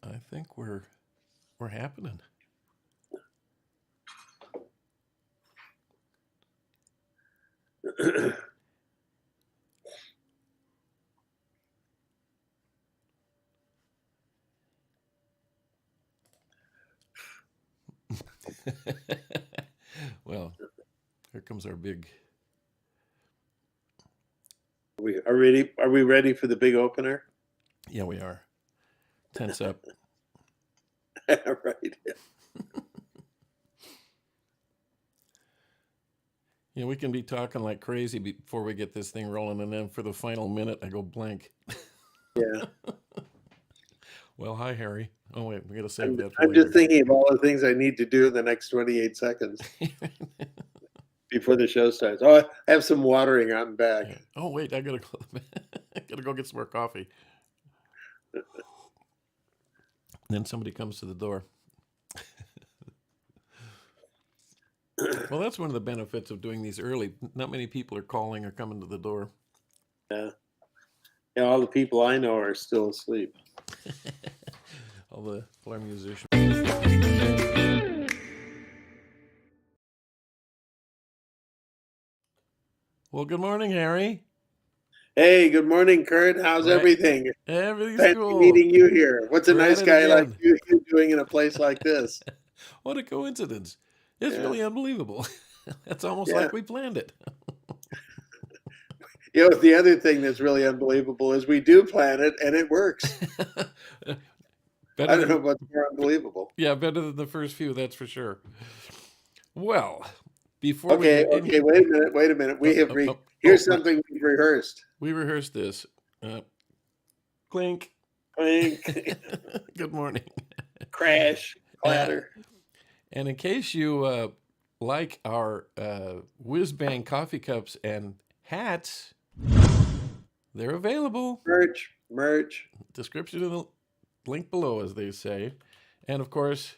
I think we're happening. Well, here comes our big. Are we ready for the big opener? Yeah, we are. Tense up. Right. Yeah, we can be talking like crazy before we get this thing rolling, and then for the final minute, I go blank. Yeah. Well, hi, Harry. Oh, wait, we got to save I'm, that for I'm later. just thinking of all the things I need to do in the next 28 seconds before the show starts. Oh, I have some watering on back. Yeah. Oh, wait, I gotta go. I gotta go get some more coffee. Then somebody comes to the door. Well, that's one of the benefits of doing these early. Not many people are calling or coming to the door. Yeah. Yeah, all the people I know are still asleep. All the alarm musicians. Well, good morning, Harry. Hey, good morning, Kurt. How's Right. everything? Everything's Fancy cool. meeting you here. What's a We're nice at it guy like again. you doing in a place like this? What a coincidence. It's Yeah. really unbelievable. It's almost Yeah. like we planned it. You know, the other thing that's really unbelievable is we do plan it and it works. I Better don't know than, what's more unbelievable. yeah, better than the first few, that's for sure. Well, before we Okay, get in, wait a minute. oh, Here's something we've rehearsed. we rehearsed this. Clink. Clink, Good morning. crash, clatter. And in case you like our whiz bang coffee cups and hats, they're available. Merch. Description in the link below, as they say. And of course,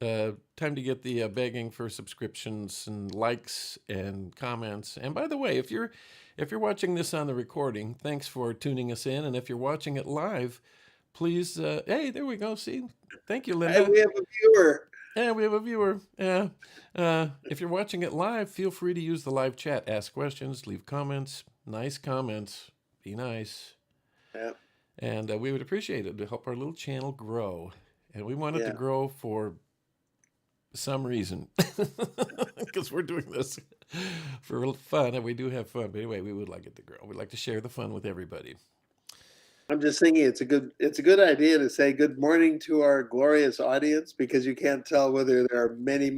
time to get the begging for subscriptions and likes and comments. And by the way, if you're watching this on the recording, thanks for tuning us in. And if you're watching it live, please, hey, there we go. See, thank you, Linda. Hey, we have a viewer. Yeah, we have a viewer. Yeah. If you're watching it live, feel free to use the live chat. Ask questions, leave comments, nice comments. Be nice. Yeah. And we would appreciate it to help our little channel grow. And we want it to grow for some reason. Because we're doing this for fun, and we do have fun. But anyway, we would like it to grow. We'd like to share the fun with everybody. I'm just thinking it's a good idea to say good morning to our glorious audience because you can't tell whether there are many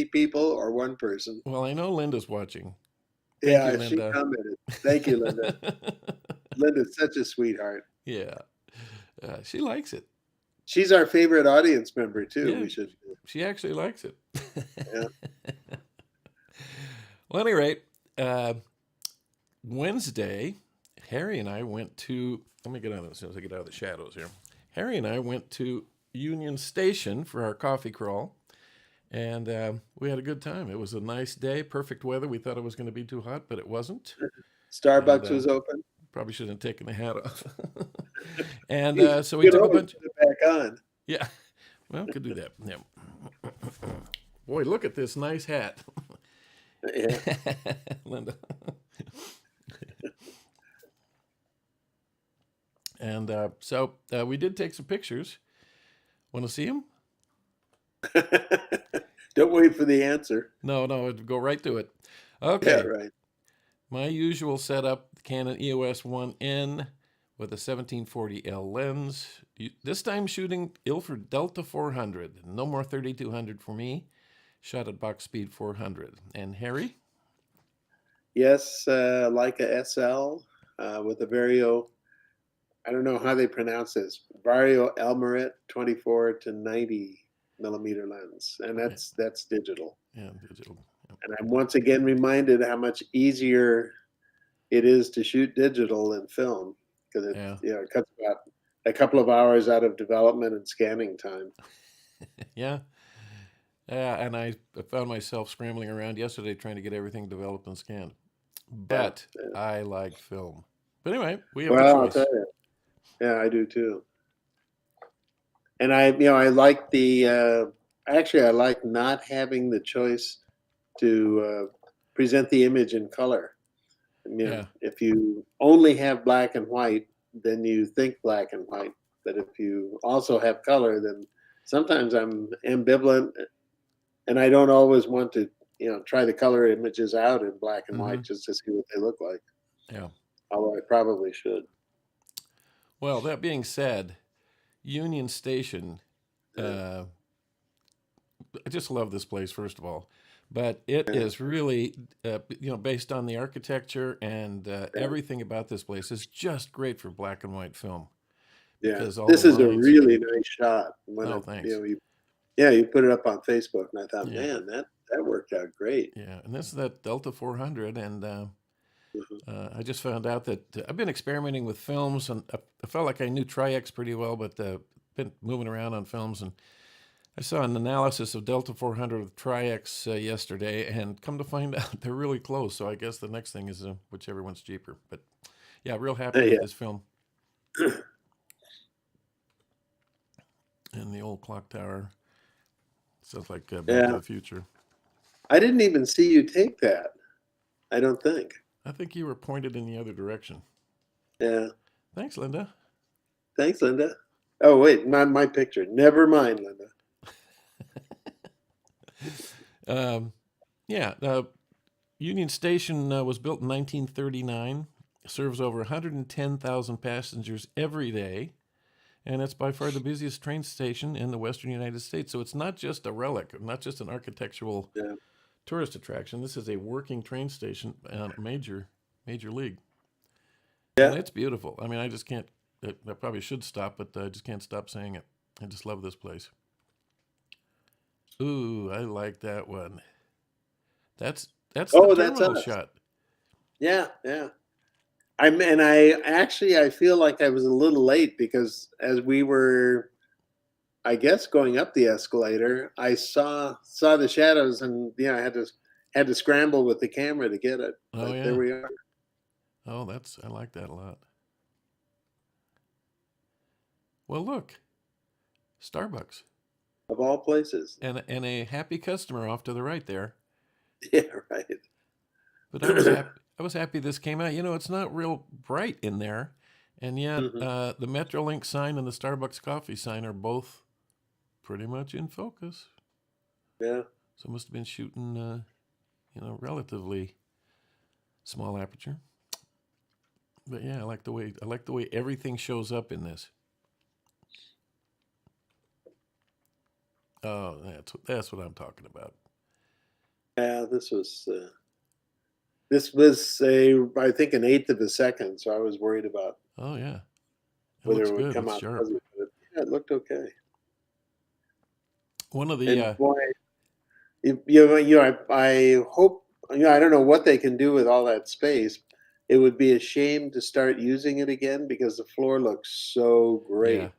people or one person. Well, I know Linda's watching. Thank you, Linda. She commented. Thank you, Linda. Linda's such a sweetheart. Yeah, she likes it. She's our favorite audience member too. Yeah, she actually likes it. Yeah. Well, at any rate, Wednesday, Harry and I went to. Let me get out of as soon as I get out of the shadows here. Harry and I went to Union Station for our coffee crawl, and we had a good time. It was a nice day, perfect weather. We thought it was going to be too hot, but it wasn't. Starbucks was open. Probably shouldn't have taken the hat off. And so we took a bunch. Put it back on. Yeah, well, could do that. Yeah. Boy, look at this nice hat. Yeah. Linda. And so we did take some pictures. Want to see them? Don't wait for the answer. No, go right to it. Okay. Yeah, right. My usual setup, Canon EOS 1N with a 1740L lens. This time shooting Ilford Delta 400. No more 3200 for me. Shot at box speed 400. And Harry? Yes, Leica SL with a Vario. I don't know how they pronounce this. Vario Elmarit 24 to 90 millimeter lens, and that's digital. Yeah, digital. Yep. And I'm once again reminded how much easier it is to shoot digital than film because it cuts about a couple of hours out of development and scanning time. Yeah. And I found myself scrambling around yesterday trying to get everything developed and scanned. But I like film. But anyway, we have a choice. I'll tell you. Yeah, I do too. And I like actually, I like not having the choice to present the image in color. Yeah. If you only have black and white, then you think black and white. But if you also have color, then sometimes I'm ambivalent, and I don't always want to, try the color images out in black and Mm-hmm. white just to see what they look like. Yeah. Although I probably should. Well, that being said, Union Station, Uh, uh, I just love this place, first of all. But it yeah, is really, based on the architecture and yeah, everything about this place is just great for black and white film yeah. because all the This is a lines. really nice shot. When Oh, thanks. you put it up on Facebook, and I thought, Yeah, man, that worked out great. yeah. And this is that Delta 400, and Mhm. I just found out that I've been experimenting with films, and I felt like I knew Tri-X pretty well, but been moving around on films, and I saw an analysis of Delta 400 with Tri-X yesterday, and come to find out they're really close. So I guess the next thing is whichever one's cheaper. But yeah, real happy with Yeah, this film. And the old clock tower sounds like Back to yeah. the Future. I didn't even see you take that. I don't think. I think you were pointed in the other direction. Yeah. Thanks, Linda. Thanks, Linda. Oh wait, not my picture. Never mind, Linda. Um, yeah, Union Station was built in 1939, serves over 110,000 passengers every day, and it's by far the busiest train station in the western United States. So it's not just a relic, not just an architectural Yeah. tourist attraction. This is a working train station on a major league, and Yeah. it's beautiful. I mean, I just can't. I probably should stop, but I just can't stop saying it. I just love this place. Ooh, I like that one. That's that's the Oh, that's terminal us. shot. Yeah, yeah. I feel like I was a little late because as we were, I guess, going up the escalator, I saw the shadows, and I had to scramble with the camera to get it. Oh But there yeah. we are. Oh, I like that a lot. Well, look, Starbucks Of all places. and a happy customer off to the right there. Yeah, right. But I was happy. I was happy this came out. It's not real bright in there, and yet Hmm. the Metrolink sign and the Starbucks coffee sign are both pretty much in focus. Yeah. So I must have been shooting, relatively small aperture. But yeah, I like the way everything shows up in this. Oh, that's what I'm talking about. Yeah, this was I think an eighth of a second, so I was worried about Oh yeah, it whether looks it would good. come It's out sharp. fuzzy. But it looked okay. One of the And boy, I hope, I don't know what they can do with all that space. It would be a shame to start using it again because the floor looks so yeah. great,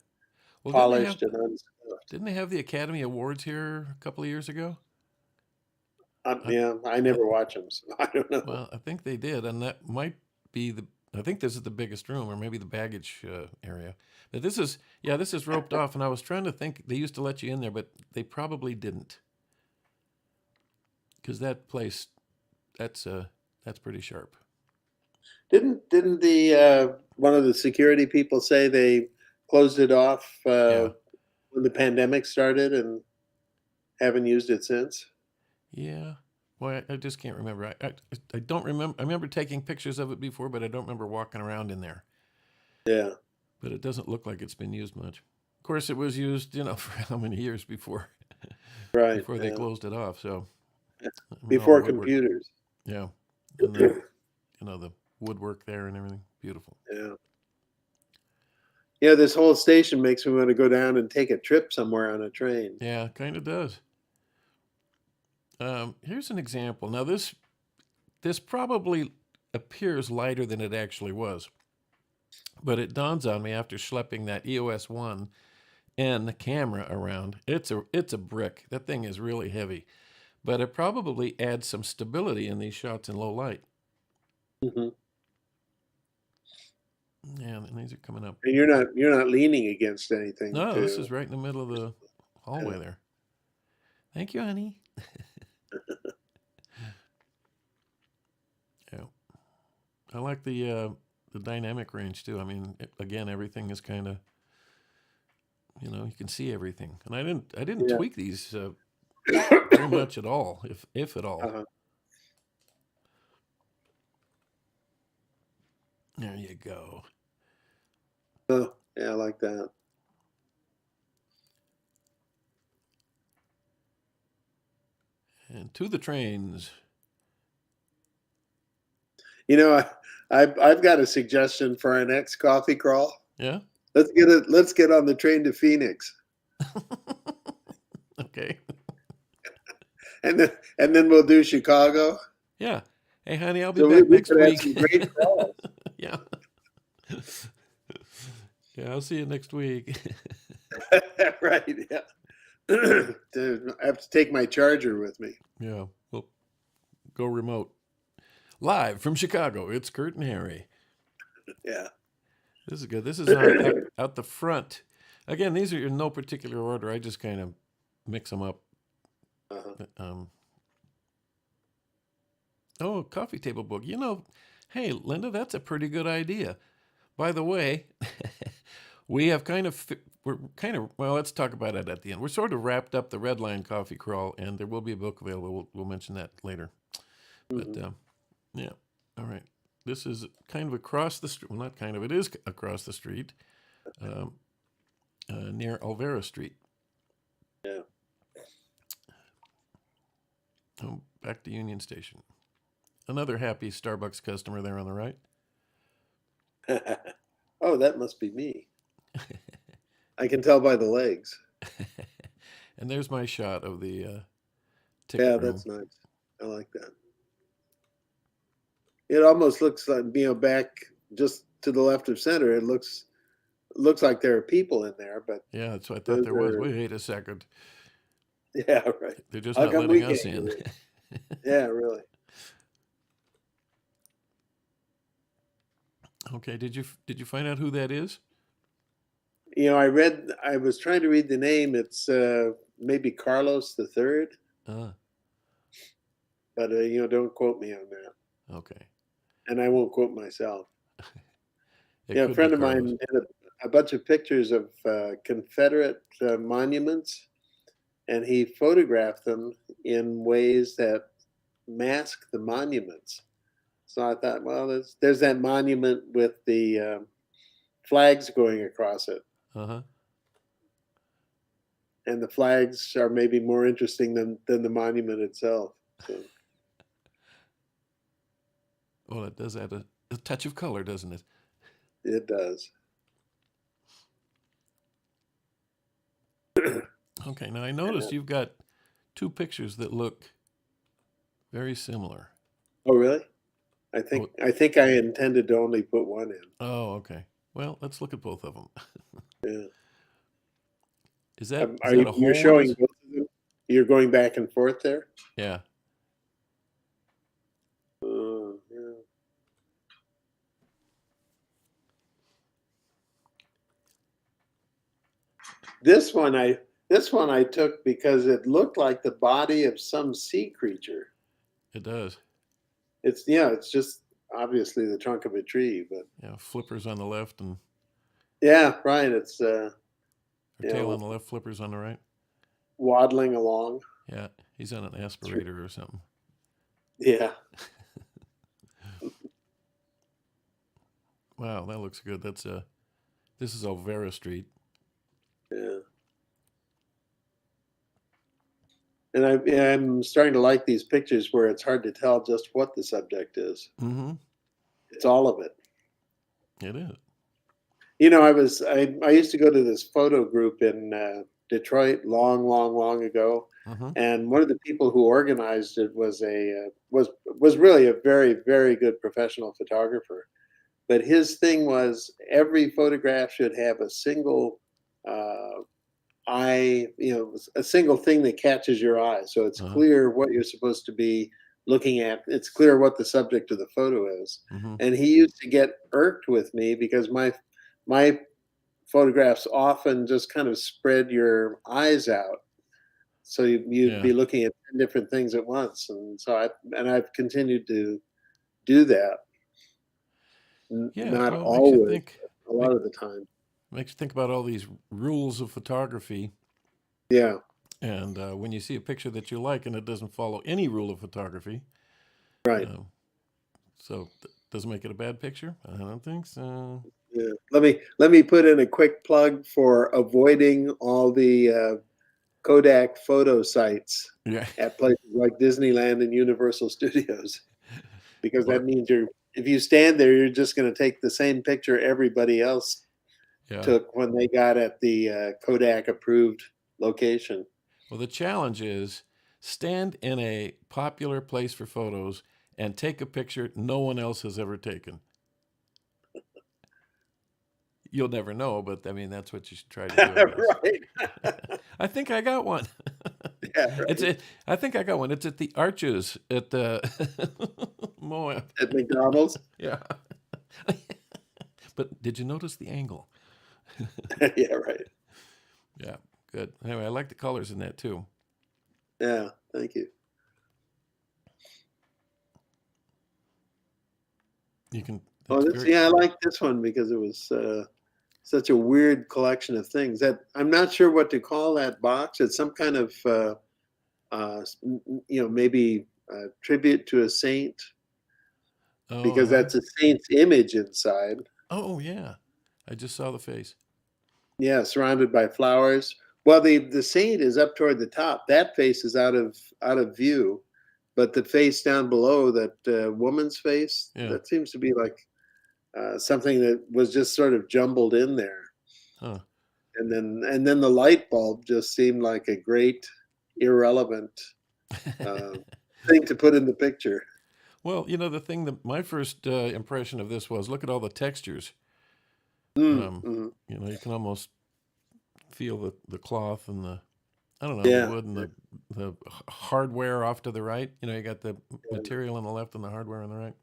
Well, polished and unscuffed. didn't they have the Academy Awards here a couple of years ago? I, Yeah, I I never watch them, so I don't know. Well, I think they did, and that might be the. I think this is the biggest room, or maybe the baggage area. But this is roped off, and I was trying to think. They used to let you in there, but they probably didn't, because that place, that's pretty sharp. Didn't the one of the security people say they closed it off Yeah, when the pandemic started and haven't used it since? yeah. Boy, I just can't remember. I don't remember. I remember taking pictures of it before, but I don't remember walking around in there. Yeah, But it doesn't look like it's been used much. Of course, it was used, for how many years before right. before they Yeah. closed it off. So I mean, all the Before woodwork, computers. yeah, and the woodwork there and everything, beautiful. Yeah. Yeah, this whole station makes me want to go down and take a trip somewhere on a train. Yeah, kind of does. Here's an example. Now this probably appears lighter than it actually was, but it dawns on me after schlepping that EOS 1N camera around. It's a brick. That thing is really heavy, but it probably adds some stability in these shots in low light. Hmm. Yeah, and these are coming up. And you're not leaning against anything No, this to. is right in the middle of the hallway there. Thank you, honey. Yeah, I like the dynamic range too. I mean, again, everything is kind of, you can see everything. And I didn't Yeah. tweak these very much at all, if at all. Uh-huh. There you go. Oh, yeah, I like that. And to the trains. I've got a suggestion for our next coffee crawl. Yeah. Let's get on the train to Phoenix, Okay. and then we'll do Chicago. Yeah. Hey, honey, I'll be So we, back we next could have week. some great crawls. Yeah. Yeah, I'll see you next week. Right, yeah. I have to take my charger with me. Yeah. Well, go remote. Live from Chicago, it's Kurt and Harry. Yeah. This is good. This is out the front. Again, these are in no particular order. I just kind of mix them up. Uh-huh. Oh, coffee table book. Hey, Linda, that's a pretty good idea. By the way, we're kind of, well, let's talk about it at the end. We're sort of wrapped up the Red Line Coffee Crawl, and there will be a book available. We'll mention that later. But, yeah. All right. This is kind of across the street. Well, not kind of. It is across the street, near Alvera Street. Yeah. Oh, back to Union Station. Another happy Starbucks customer there on the right. Oh, that must be me. I can tell by the legs. And there's my shot of the ticket Yeah, room. that's nice. I like that. It almost looks like, back just to the left of center. It looks like there are people in there, but Yeah, that's what I thought there was. Wait a second. yeah, right. They're just How not come letting we us can't in. get in? Yeah, really. Okay, did you find out who that is? I was trying to read the name. It's maybe Carlos the Third, Uh, but don't quote me on that. okay. And I won't quote myself. It A could friend be of mine Carlos. had a bunch of pictures of Confederate monuments, and he photographed them in ways that mask the monuments. So I thought, well, there's that monument with the flags going across it, Uh-huh. and the flags are maybe more interesting than the monument itself. So. Well, it does add a touch of color, doesn't it? It does. Okay, now I noticed you've got two pictures that look very similar. Oh, really? I think I intended to only put one in. Oh, okay. Well, let's look at both of them. Yeah. Is that Are a whole you're showing both of them? You're going back and forth there? Yeah. Yeah. This one I took because it looked like the body of some sea creature. It does. It's just obviously the trunk of a tree, but Yeah, flippers on the left and yeah, right. It's tail on the left, flippers on the right. Waddling along. Yeah, he's on an aspirator or something. Yeah. Wow, that looks good. This is Alvera Street. Yeah. And I'm starting to like these pictures where it's hard to tell just what the subject is. Mm-hmm. It's all of it. It is. I used to go to this photo group in Detroit long ago, and one of the people who organized it was really a very, very good professional photographer. But his thing was every photograph should have a single eye, a single thing that catches your eye, so it's clear what you're supposed to be looking at. It's clear what the subject of the photo is. Hmm. And he used to get irked with me because my photographs often just kind of spread your eyes out. So you'd Yeah. be looking at 10 different things at once. And so I've continued to do that. Yeah. Not Well, it makes you always, think. but a lot of the time. Makes you think about all these rules of photography. Yeah, And when you see a picture that you like and it doesn't follow any rule of photography, right. uh, so does it make it a bad picture? I don't think so. Yeah. Let me put in a quick plug for avoiding all the Kodak photo sites Yeah. at places like Disneyland and Universal Studios, because that Or means if you stand there, you're just going to take the same picture everybody else yeah. took when they got at the Kodak approved location. Well, the challenge is stand in a popular place for photos and take a picture no one else has ever taken. You'll never know, but I mean that's what you should try to do, I guess. Right. I think I got one. Yeah, It's right. a, I think I got one. It's at the Arches at the Moab. At McDonald's. Yeah. But did you notice the angle? Yeah, right. Yeah, good. Anyway, I like the colors in that too. Yeah, thank you. You can. Oh, It's this very. yeah, I like this one because it was such a weird collection of things that I'm not sure what to call that box. It's some kind of maybe a tribute to a saint Oh, because huh? that's a saint's image inside. Oh, yeah. I just saw the face. Yeah, surrounded by flowers. Well, the saint is up toward the top. That face is out of view, but the face down below, that woman's face, Yeah. that seems to be like something that was just sort of jumbled in there. Huh. And then the light bulb just seemed like a great irrelevant uh, thing to put in the picture. Well, the thing that my first impression of this was look at all the textures. Mm-hmm. You can almost feel the cloth and I don't know, the Yeah, wood and the hardware off to the right. You got the yeah. material on the left and the hardware on the right.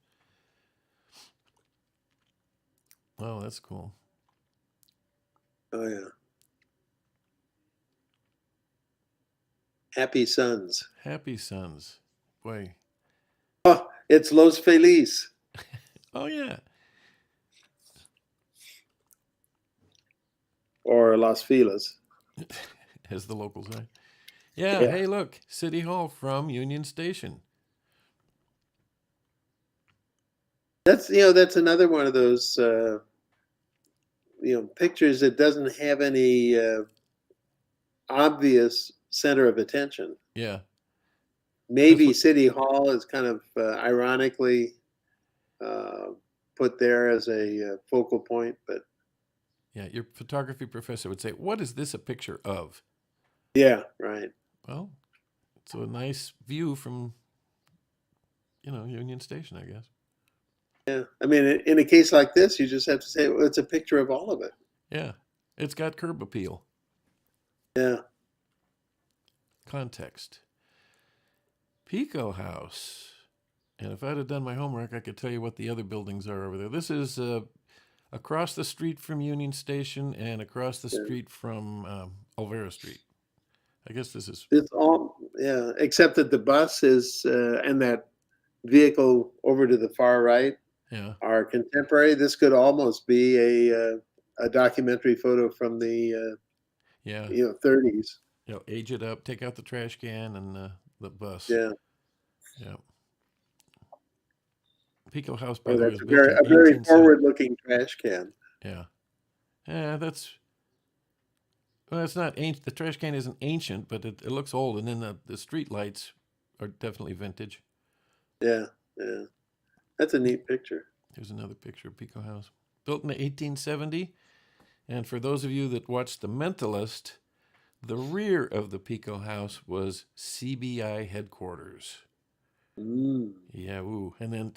Oh, that's cool. Oh yeah. Happy Sons. Happy Sons. Boy. Oh, it's Los Feliz Oh, yeah. or Las Filas. As the locals say. Yeah. Yeah, Hey, look. City Hall from Union Station. that's another one of those pictures that doesn't have any obvious center of attention. Yeah. That's Maybe what. City Hall is kind of ironically uh, put there as a focal point, but Yeah. Your photography professor would say, "What is this a picture of?" yeah, right. Well, it's a nice view from Union Station, I guess. Yeah, I mean, in a case like this, you just have to say, well, it's a picture of all of it. Yeah. It's got curb appeal. Yeah. Context. Pico House. And if I'd have done my homework, I could tell you what the other buildings are over there. This is across the street from Union Station and across the Yeah. street from Olvera Street. I guess this is. It's all, yeah, except that the bus is, and that vehicle over to the far right Yeah. are contemporary. This could almost be a documentary photo from the, Yeah. 30s. Age it up, take out the trash can and the bus. Yeah. Yeah. Pico House, by Oh, the way, that's was a built very, in a very 1870. forward-looking trash can. Yeah. Yeah, that's. Well, it's not ancient. The trash can isn't ancient, but it looks old. And then the street lights are definitely vintage. Yeah, yeah. That's a neat picture. Here's another picture of Pico House. Built in 1870. And for those of you that watched The Mentalist, the rear of the Pico House was CBI headquarters. Mm. Yeah, ooh. And then,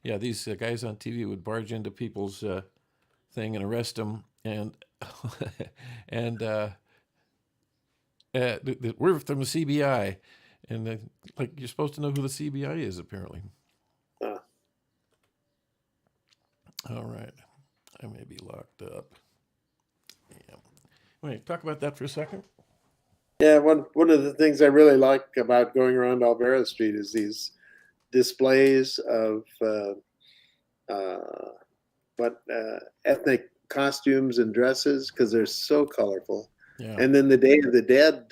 yeah, these guys on TV would barge into people's thing and arrest them. And, and we're from the CBI. And like you're supposed to know who the CBI is, apparently. Ah. All right. I may be locked up. Yeah. Wait, talk about that for a second. Yeah, one of the things I really like about going around Alvera Street is these displays of ethnic costumes and dresses, because they're so colorful. Yeah. And then the Day of the Dead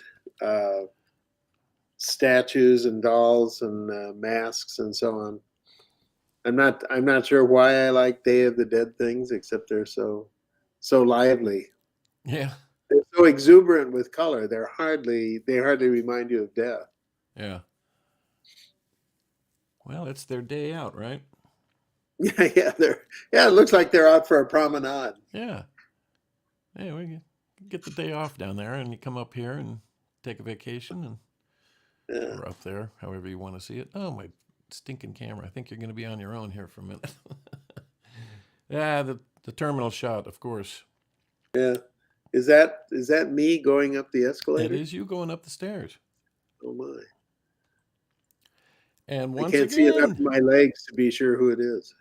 statues and dolls and masks and so on. I'm not sure why I like Day of the Dead things, except they're so lively. Yeah. They're so exuberant with color. They hardly remind you of death. Yeah. Well, it's their day out, right? Yeah, it looks like they're out for a promenade. Yeah. Hey, we can get the day off down there, and you come up here and take a vacation, and Yeah. or up there, however you want to see it. Oh, my stinking camera! I think you're going to be on your own here for a minute. Yeah, the terminal shot, of course. Yeah. Is that me going up the escalator? It is you going up the stairs. Oh my. And I once can't see enough of again, my legs to be sure who it is.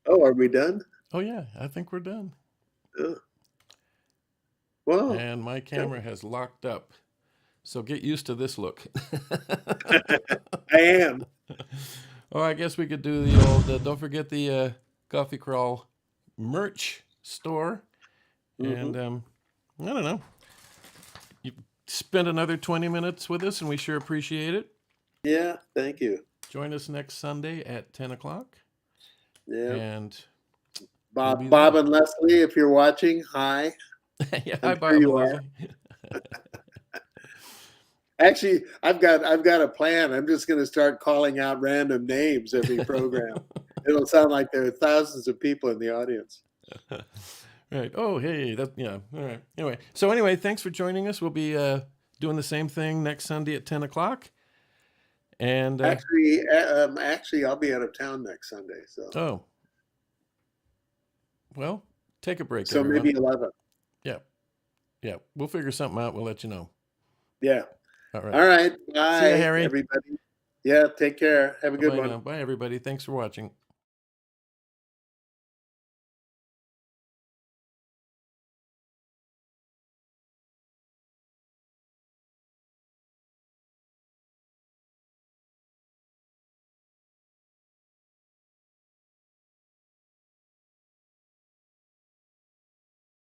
Oh, are we done? oh yeah, I think we're done. Oh. Wow. And my camera has locked up. So get used to this look. I am. Oh, I guess we could do the old, don't forget the Coffee Crawl merch store. Mhm. And I don't know. You spent another 20 minutes with us, and we sure appreciate it. Yeah, thank you. Join us next Sunday at 10 o'clock. Yeah. And Bob, be Bob there. and Leslie, if you're watching, hi. Yeah, I'm hi, sure Bob you and are. Leslie. Actually, I've got a plan. I'm just going to start calling out random names every program. It'll sound like there are thousands of people in the audience. Right. Oh, hey, yeah. All right. Anyway, thanks for joining us. We'll be doing the same thing next Sunday at 10 o'clock. And Actually, I'll be out of town next Sunday, so oh, well, take a break, maybe everyone. 11. Yeah, we'll figure something out. We'll let you know. Yeah. All right. All right. See you, Bye, Harry. everybody. Yeah, take care. Have a good Bye-bye one. now. Bye, everybody. Thanks for watching.